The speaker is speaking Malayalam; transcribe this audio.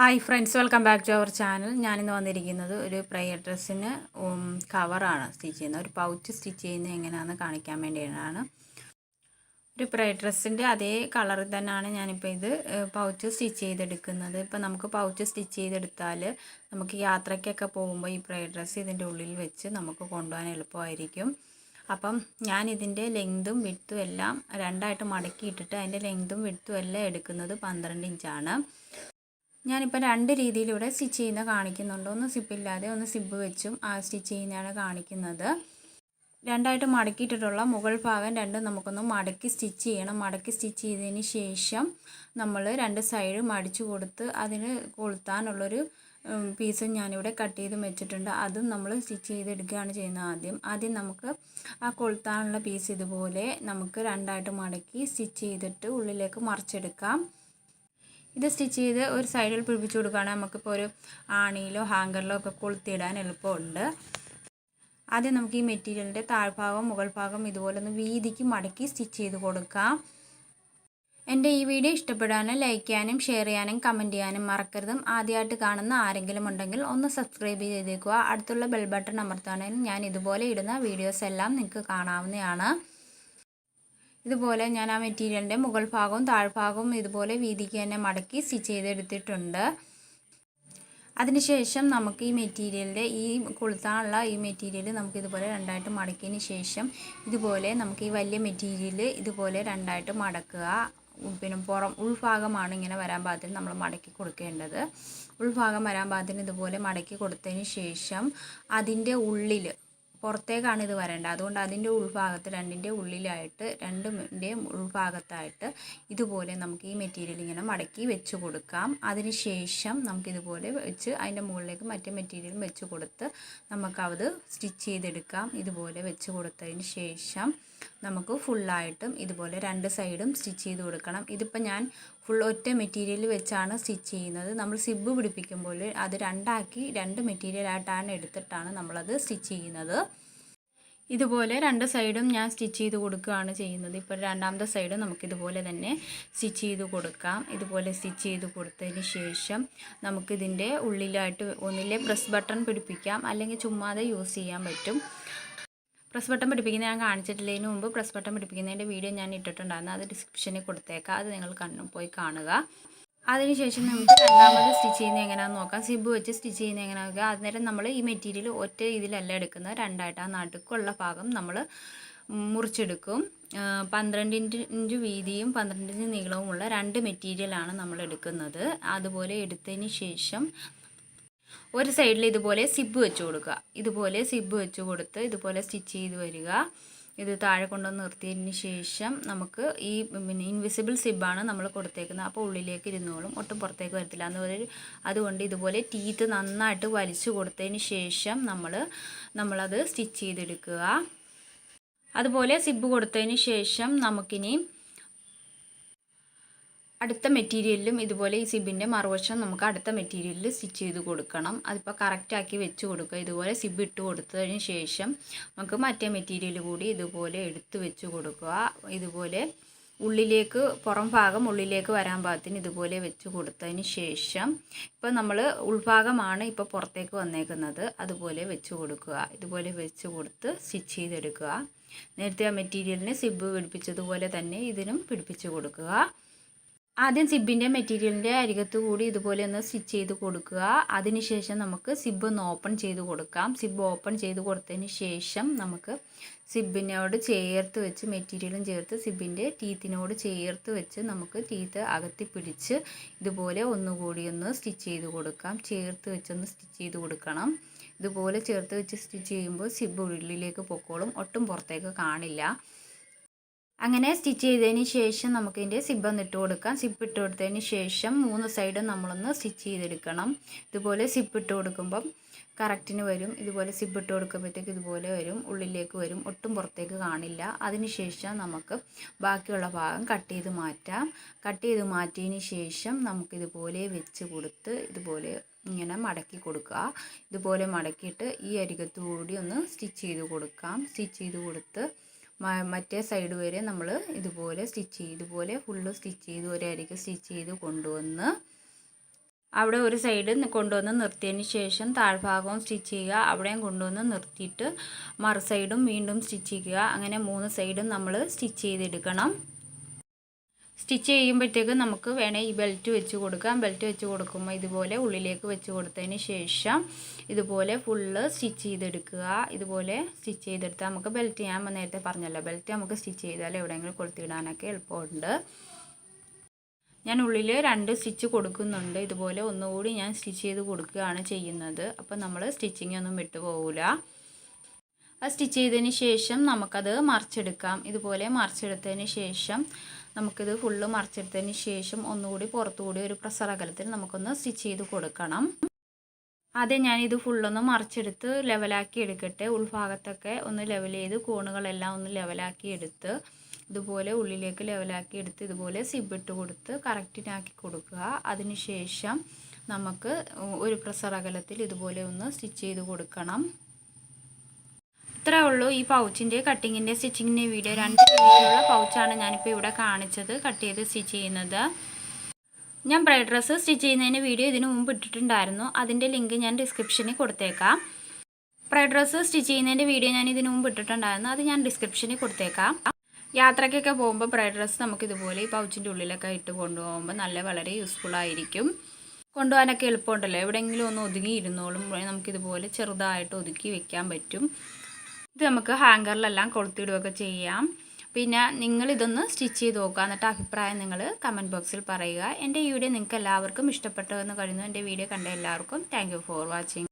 Hi friends, welcome back to our channel. ഞാനിന്ന് വന്നിരിക്കുന്നത് ഒരു പ്രയർ ഡ്രസ്സിന് കവറാണ് സ്റ്റിച്ച് ചെയ്യുന്നത്. ഒരു പൗച്ച് സ്റ്റിച്ച് ചെയ്യുന്നത് എങ്ങനെയാണെന്ന് കാണിക്കാൻ വേണ്ടിയാണ്. ഒരു പ്രയർ ഡ്രസ്സിൻ്റെ അതേ കളറിൽ തന്നെയാണ് ഞാനിപ്പോൾ ഇത് പൗച്ച് സ്റ്റിച്ച് ചെയ്തെടുക്കുന്നത്. ഇപ്പോൾ നമുക്ക് പൗച്ച് സ്റ്റിച്ച് ചെയ്തെടുത്താൽ നമുക്ക് യാത്രയ്ക്കൊക്കെ പോകുമ്പോൾ ഈ പ്രയർ ഡ്രസ്സ് ഇതിൻ്റെ ഉള്ളിൽ വെച്ച് നമുക്ക് കൊണ്ടുപോകാൻ എളുപ്പമായിരിക്കും. അപ്പം ഞാൻ ഇതിൻ്റെ ലെങ്തും വിഡ്ത്തും എല്ലാം രണ്ടായിട്ട് മടക്കിയിട്ടിട്ട് അതിൻ്റെ ലെങ്തും വിഡ്ത്തും എല്ലാം എടുക്കുന്നത് 12 ഇഞ്ചാണ്. ഞാനിപ്പോൾ രണ്ട് രീതിയിലൂടെ സ്റ്റിച്ച് ചെയ്യുന്ന കാണിക്കുന്നുണ്ട്. ഒന്ന് സിബില്ലാതെ ഒന്ന് സിബ് വെച്ചും സ്റ്റിച്ച് ചെയ്യുന്നതാണ് കാണിക്കുന്നത്. രണ്ടായിട്ട് മടക്കിയിട്ടിട്ടുള്ള മുകൾ ഭാഗം രണ്ടും നമുക്കൊന്ന് മടക്കി സ്റ്റിച്ച് ചെയ്യണം. മടക്കി സ്റ്റിച്ച് ചെയ്തതിന് ശേഷം നമ്മൾ രണ്ട് സൈഡ് മടിച്ചു കൊടുത്ത് അതിന് കൊളുത്താനുള്ളൊരു പീസും ഞാനിവിടെ കട്ട് ചെയ്ത് വെച്ചിട്ടുണ്ട്. അതും നമ്മൾ സ്റ്റിച്ച് ചെയ്തെടുക്കുകയാണ് ചെയ്യുന്നത്. ആദ്യം നമുക്ക് ആ കൊളുത്താനുള്ള പീസ് ഇതുപോലെ നമുക്ക് രണ്ടായിട്ട് മടക്കി സ്റ്റിച്ച് ചെയ്തിട്ട് ഉള്ളിലേക്ക് മറിച്ചെടുക്കാം. ഇത് സ്റ്റിച്ച് ചെയ്ത് ഒരു സൈഡിൽ പിടിപ്പിച്ച് കൊടുക്കുകയാണെങ്കിൽ നമുക്കിപ്പോൾ ഒരു ആണിയിലോ ഹാങ്കറിലോ ഒക്കെ കൊളുത്തിയിടാൻ എളുപ്പമുണ്ട്. ആദ്യം നമുക്ക് ഈ മെറ്റീരിയലിൻ്റെ താഴ്ഭാഗം മുകൾ ഭാഗം ഇതുപോലെ ഒന്ന് വീതിക്ക് മടക്കി സ്റ്റിച്ച് ചെയ്ത് കൊടുക്കാം. എൻ്റെ ഈ വീഡിയോ ഇഷ്ടപ്പെടാനും ലൈക്ക് ചെയ്യാനും ഷെയർ ചെയ്യാനും കമൻറ്റ് ചെയ്യാനും മറക്കരുതും. ആദ്യമായിട്ട് കാണുന്ന ആരെങ്കിലും ഉണ്ടെങ്കിൽ ഒന്ന് സബ്സ്ക്രൈബ് ചെയ്തേക്കുക. അടുത്തുള്ള ബെൽ ബട്ടൺ അമർത്തുകയാണെങ്കിൽ ഞാൻ ഇതുപോലെ ഇടുന്ന വീഡിയോസ് എല്ലാം നിങ്ങൾക്ക് കാണാവുന്നതാണ്. ഇതുപോലെ ഞാൻ ആ മെറ്റീരിയലിൻ്റെ മുകൾ ഭാഗവും താഴ്ഭാഗവും ഇതുപോലെ വീതിക്ക് തന്നെ മടക്കി സ്റ്റിച്ച് ചെയ്തെടുത്തിട്ടുണ്ട്. അതിനുശേഷം നമുക്ക് ഈ മെറ്റീരിയലിൻ്റെ ഈ കൊളുത്താനുള്ള ഈ മെറ്റീരിയൽ നമുക്ക് ഇതുപോലെ രണ്ടായിട്ട് മടക്കിയതിന് ശേഷം ഇതുപോലെ നമുക്ക് ഈ വലിയ മെറ്റീരിയൽ ഇതുപോലെ രണ്ടായിട്ട് മടക്കുക. പിന്നെ ഉൾഭാഗമാണ് ഇങ്ങനെ വരാൻ പാകത്തിന് നമ്മൾ മടക്കി കൊടുക്കേണ്ടത്. ഉൾഭാഗം വരാൻ പാകത്തിന് ഇതുപോലെ മടക്കി കൊടുത്തതിന് ശേഷം അതിൻ്റെ ഉള്ളിൽ പുറത്തേക്കാണ് ഇത് വരേണ്ടത്. അതുകൊണ്ട് അതിൻ്റെ ഉൾഭാഗത്ത് രണ്ടിൻ്റെ ഉള്ളിലായിട്ട് രണ്ടിൻ്റെയും ഉൾഭാഗത്തായിട്ട് ഇതുപോലെ നമുക്ക് ഈ മെറ്റീരിയൽ ഇങ്ങനെ മടക്കി വെച്ച് കൊടുക്കാം. അതിന് ശേഷം നമുക്കിതുപോലെ വെച്ച് അതിൻ്റെ മുകളിലേക്ക് മറ്റേ മെറ്റീരിയലും വെച്ച് കൊടുത്ത് നമുക്കത് സ്റ്റിച്ച് ചെയ്തെടുക്കാം. ഇതുപോലെ വെച്ച് കൊടുത്തതിന് ശേഷം നമുക്ക് ഫുള്ളായിട്ടും ഇതുപോലെ രണ്ട് സൈഡും സ്റ്റിച്ച് ചെയ്ത് കൊടുക്കണം. ഇതിപ്പോൾ ഞാൻ ഫുൾ ഒറ്റ മെറ്റീരിയൽ വെച്ചാണ് സ്റ്റിച്ച് ചെയ്യുന്നത്. നമ്മൾ സിബ് പിടിപ്പിക്കുമ്പോൾ അത് രണ്ടാക്കി രണ്ട് മെറ്റീരിയലായിട്ടാണ് എടുത്തിട്ടാണ് നമ്മളത് സ്റ്റിച്ച് ചെയ്യുന്നത്. ഇതുപോലെ രണ്ട് സൈഡും ഞാൻ സ്റ്റിച്ച് ചെയ്ത് കൊടുക്കുകയാണ് ചെയ്യുന്നത്. ഇപ്പോൾ രണ്ടാമത്തെ സൈഡ് നമുക്കിതുപോലെ തന്നെ സ്റ്റിച്ച് ചെയ്ത് കൊടുക്കാം. ഇതുപോലെ സ്റ്റിച്ച് ചെയ്ത് കൊടുത്തതിന് ശേഷം നമുക്കിതിൻ്റെ ഉള്ളിലായിട്ട് ഒന്നിലെ പ്രസ് ബട്ടൺ പിടിപ്പിക്കാം, അല്ലെങ്കിൽ ചുമ്മാതെ യൂസ് ചെയ്യാൻ പറ്റും. പ്രസ് ബട്ടൺ പിടിപ്പിക്കുന്നത് ഞാൻ കാണിച്ചിട്ടില്ലതിന് മുമ്പ് പ്രസ് ബട്ടൺ പിടിപ്പിക്കുന്നതിൻ്റെ വീഡിയോ ഞാൻ ഇട്ടിട്ടുണ്ടായിരുന്നു. അത് ഡിസ്ക്രിപ്ഷനിൽ കൊടുത്തേക്കാം. അത് നിങ്ങൾ പോയി കാണുക. അതിനുശേഷം നമുക്ക് രണ്ടാമത് സ്റ്റിച്ച് ചെയ്യുന്നത് എങ്ങനെയാണെന്ന് നോക്കാം. സിബ് വെച്ച് സ്റ്റിച്ച് ചെയ്യുന്നത് എങ്ങനെയാണെന്ന് നോക്കുക. അന്നേരം നമ്മൾ ഈ മെറ്റീരിയൽ ഒറ്റ ഇതിലല്ല എടുക്കുന്നത്, രണ്ടായിട്ട് ആ നടുക്കുള്ള ഭാഗം നമ്മൾ മുറിച്ചെടുക്കും. 12 ഇഞ്ച് വീതിയും 12 ഇഞ്ച് നീളവുമുള്ള രണ്ട് മെറ്റീരിയലാണ് നമ്മൾ എടുക്കുന്നത്. അതുപോലെ എടുത്തതിന് ശേഷം ഒരു സൈഡിൽ ഇതുപോലെ സിബ് വെച്ച് കൊടുക്കുക. ഇതുപോലെ സിബ് വെച്ച് കൊടുത്ത് ഇതുപോലെ സ്റ്റിച്ച് ചെയ്ത് വരിക. ഇത് താഴെ കൊണ്ടുവന്ന് നിർത്തിയതിന് ശേഷം നമുക്ക് ഈ ഇൻവിസിബിൾ സിബാണ് നമ്മൾ കൊടുത്തേക്കുന്നത്. അപ്പോൾ ഉള്ളിലേക്ക് ഇരുന്നോളും, ഒട്ടും പുറത്തേക്ക് വരത്തില്ല. അതുകൊണ്ട് ഇതുപോലെ ടീത്ത് നന്നായിട്ട് വലിച്ചു കൊടുത്തതിന് ശേഷം നമ്മളത് സ്റ്റിച്ച് ചെയ്തെടുക്കുക. അതുപോലെ സിബ് കൊടുത്തതിന് ശേഷം നമുക്കിനി അടുത്ത മെറ്റീരിയലിലും ഇതുപോലെ ഈ സിബിൻ്റെ മറുവശം നമുക്ക് അടുത്ത മെറ്റീരിയലിൽ സ്റ്റിച്ച് ചെയ്ത് കൊടുക്കണം. അതിപ്പോൾ കറക്റ്റാക്കി വെച്ച് കൊടുക്കുക. ഇതുപോലെ സിബ് ഇട്ട് കൊടുത്തതിന് ശേഷം നമുക്ക് മറ്റേ മെറ്റീരിയൽ കൂടി ഇതുപോലെ എടുത്ത് വെച്ച് കൊടുക്കുക. ഇതുപോലെ ഉള്ളിലേക്ക് പുറം ഭാഗം ഉള്ളിലേക്ക് വരാൻ പാകത്തിന് ഇതുപോലെ വെച്ച് കൊടുത്തതിന് ശേഷം ഇപ്പോൾ നമ്മൾ ഉൾഭാഗമാണ് ഇപ്പോൾ പുറത്തേക്ക് വന്നേക്കുന്നത്, അതുപോലെ വെച്ച് കൊടുക്കുക. ഇതുപോലെ വെച്ച് കൊടുത്ത് സ്റ്റിച്ച് ചെയ്തെടുക്കുക. നേരത്തെ ആ മെറ്റീരിയലിന് സിബ് പിടിപ്പിച്ചതുപോലെ തന്നെ ഇതിനും പിടിപ്പിച്ച് കൊടുക്കുക. ആദ്യം സിബിൻ്റെ മെറ്റീരിയലിൻ്റെ അരികത്ത് കൂടി ഇതുപോലെ ഒന്ന് സ്റ്റിച്ച് ചെയ്ത് കൊടുക്കുക. അതിനുശേഷം നമുക്ക് സിബ് ഒന്ന് ഓപ്പൺ ചെയ്ത് കൊടുക്കാം. സിബ് ഓപ്പൺ ചെയ്ത് കൊടുത്തതിന് ശേഷം നമുക്ക് സിബിനോട് ചേർത്ത് വെച്ച് മെറ്റീരിയലും ചേർത്ത് സിബിൻ്റെ ടീത്തിനോട് ചേർത്ത് വെച്ച് നമുക്ക് ടീത്ത് അകത്തി പിടിച്ച് ഇതുപോലെ ഒന്നുകൂടി ഒന്ന് സ്റ്റിച്ച് ചെയ്ത് കൊടുക്കാം. ചേർത്ത് വെച്ചൊന്ന് സ്റ്റിച്ച് ചെയ്ത് കൊടുക്കണം. ഇതുപോലെ ചേർത്ത് വെച്ച് സ്റ്റിച്ച് ചെയ്യുമ്പോൾ സിബ് ഉള്ളിലേക്ക് പൊക്കോളും, ഒട്ടും പുറത്തേക്ക് കാണില്ല. അങ്ങനെ സ്റ്റിച്ച് ചെയ്തതിന് ശേഷം നമുക്കിതിൻ്റെ സിബ് ഒന്ന് ഇട്ട് കൊടുക്കാം. സിബ് ഇട്ട് കൊടുത്തതിന് ശേഷം മൂന്ന് സൈഡും നമ്മളൊന്ന് സ്റ്റിച്ച് ചെയ്തെടുക്കണം. ഇതുപോലെ സിബ് ഇട്ട് കൊടുക്കുമ്പം കറക്റ്റിന് വരും. ഇതുപോലെ സിബ് ഇട്ട് കൊടുക്കുമ്പോഴത്തേക്ക് ഇതുപോലെ വരും, ഉള്ളിലേക്ക് വരും, ഒട്ടും പുറത്തേക്ക് കാണില്ല. അതിനുശേഷം നമുക്ക് ബാക്കിയുള്ള ഭാഗം കട്ട് ചെയ്ത് മാറ്റാം. കട്ട് ചെയ്ത് മാറ്റിയതിന് ശേഷം നമുക്കിതുപോലെ വെച്ച് കൊടുത്ത് ഇതുപോലെ ഇങ്ങനെ മടക്കി കൊടുക്കുക. ഇതുപോലെ മടക്കിയിട്ട് ഈ അരികത്ത് കൂടി ഒന്ന് സ്റ്റിച്ച് ചെയ്ത് കൊടുക്കാം. സ്റ്റിച്ച് ചെയ്ത് കൊടുത്ത് മറ്റേ സൈഡ് വരെ നമ്മൾ ഇതുപോലെ സ്റ്റിച്ച് ചെയ്ത് ഇതുപോലെ ഫുള്ള് സ്റ്റിച്ച് ചെയ്ത് ഒരരികെ സ്റ്റിച്ച് ചെയ്ത് കൊണ്ടുവന്ന് അവിടെ ഒരു സൈഡ് കൊണ്ടുവന്ന് നിർത്തിയതിന് ശേഷം താഴ്ഭാഗവും സ്റ്റിച്ച് ചെയ്യുക. അവിടെയും കൊണ്ടുവന്ന് നിർത്തിയിട്ട് മറു സൈഡും വീണ്ടും സ്റ്റിച്ച് ചെയ്യുക. അങ്ങനെ 3 സൈഡും നമ്മൾ സ്റ്റിച്ച് ചെയ്തെടുക്കണം. സ്റ്റിച്ച് ചെയ്യുമ്പോഴത്തേക്ക് നമുക്ക് വേണേൽ ഈ ബെൽറ്റ് വെച്ച് കൊടുക്കാം. ബെൽറ്റ് വെച്ച് കൊടുക്കുമ്പോൾ ഇതുപോലെ ഉള്ളിലേക്ക് വെച്ച് കൊടുത്തതിന് ശേഷം ഇതുപോലെ ഫുള്ള് സ്റ്റിച്ച് ചെയ്തെടുക്കുക. ഇതുപോലെ സ്റ്റിച്ച് ചെയ്തെടുത്താൽ നമുക്ക് ബെൽറ്റ്, ഞാൻ നേരത്തെ പറഞ്ഞല്ലോ, ബെൽറ്റ് നമുക്ക് സ്റ്റിച്ച് ചെയ്താൽ എവിടെയെങ്കിലും കൊളുത്തിടാനൊക്കെ എളുപ്പമുണ്ട്. ഞാൻ ഉള്ളിൽ 2 സ്റ്റിച്ച് കൊടുക്കുന്നുണ്ട്. ഇതുപോലെ ഒന്നുകൂടി ഞാൻ സ്റ്റിച്ച് ചെയ്ത് കൊടുക്കുകയാണ് ചെയ്യുന്നത്. അപ്പോൾ നമ്മൾ സ്റ്റിച്ചിങ് ഒന്നും വിട്ടുപോകില്ല. അത് സ്റ്റിച്ച് ചെയ്തതിന് ശേഷം നമുക്കത് മറിച്ചെടുക്കാം. ഇതുപോലെ മറിച്ചെടുത്തതിന് ശേഷം നമുക്കിത് ഫുള്ള് മറിച്ചെടുത്തതിന് ശേഷം ഒന്നുകൂടി പുറത്തുകൂടി ഒരു പ്രസർ അകലത്തിൽ നമുക്കൊന്ന് സ്റ്റിച്ച് ചെയ്ത് കൊടുക്കണം. ആദ്യം ഞാനിത് ഫുള്ളൊന്ന് മറിച്ചെടുത്ത് ലെവലാക്കി എടുക്കട്ടെ. ഉൾഭാഗത്തൊക്കെ ഒന്ന് ലെവൽ ചെയ്ത് കോണുകളെല്ലാം ഒന്ന് ലെവലാക്കി എടുത്ത് ഇതുപോലെ ഉള്ളിലേക്ക് ലെവലാക്കി എടുത്ത് ഇതുപോലെ സിബ് ഇട്ട് കൊടുത്ത് കറക്റ്റിനാക്കി കൊടുക്കുക. അതിനുശേഷം നമുക്ക് ഒരു പ്രസർ അകലത്തിൽ ഇതുപോലെ ഒന്ന് സ്റ്റിച്ച് ചെയ്ത് കൊടുക്കണം. ഇത്രേ ഉള്ളൂ ഈ പൗച്ചിൻ്റെ കട്ടിങ്ങിൻ്റെ സ്റ്റിച്ചിങ്ങിൻ്റെ വീഡിയോ. 2 രീതിയിലുള്ള പൗച്ചാണ് ഞാനിപ്പോൾ ഇവിടെ കാണിച്ചത്, കട്ട് ചെയ്ത് സ്റ്റിച്ച് ചെയ്യുന്നത്. ഞാൻ ബ്രൈഡ് ഡ്രസ്സ് സ്റ്റിച്ച് ചെയ്യുന്നതിൻ്റെ വീഡിയോ ഇതിനു മുമ്പ് ഇട്ടിട്ടുണ്ടായിരുന്നു. അതിൻ്റെ ലിങ്ക് ഞാൻ ഡിസ്ക്രിപ്ഷനിൽ കൊടുത്തേക്കാം. ബ്രൈഡ് ഡ്രസ്സ് സ്റ്റിച്ച് ചെയ്യുന്നതിൻ്റെ വീഡിയോ ഞാൻ ഇതിനു മുമ്പ് ഇട്ടിട്ടുണ്ടായിരുന്നു. അത് ഞാൻ ഡിസ്ക്രിപ്ഷനിൽ കൊടുത്തേക്കാം. യാത്രയ്ക്കൊക്കെ പോകുമ്പോൾ ബ്രൈഡ് ഡ്രസ്സ് നമുക്കിതുപോലെ ഈ പൗച്ചിൻ്റെ ഉള്ളിലൊക്കെ ഇട്ട് കൊണ്ടുപോകുമ്പോൾ വളരെ യൂസ്ഫുൾ ആയിരിക്കും. കൊണ്ടുപോകാനൊക്കെ എളുപ്പമുണ്ടല്ലോ. എവിടെയെങ്കിലും ഒന്ന് ഒതുങ്ങി ഇരുന്നോളും. നമുക്കിതുപോലെ ചെറുതായിട്ട് ഒതുക്കി വെക്കാൻ പറ്റും. ഇത് നമുക്ക് ഹാങ്കറിലെല്ലാം കൊളുത്തിടുകയൊക്കെ ചെയ്യാം. പിന്നെ നിങ്ങളിതൊന്ന് സ്റ്റിച്ച് ചെയ്ത് നോക്കുക. എന്നിട്ട് അഭിപ്രായം നിങ്ങൾ കമൻറ്റ് ബോക്സിൽ പറയുക. എൻ്റെ ഈ വീഡിയോ നിങ്ങൾക്ക് എല്ലാവർക്കും ഇഷ്ടപ്പെട്ടു എന്ന് കരുതുന്നു. എൻ്റെ വീഡിയോ കണ്ട എല്ലാവർക്കും താങ്ക് യു ഫോർ വാച്ചിങ്.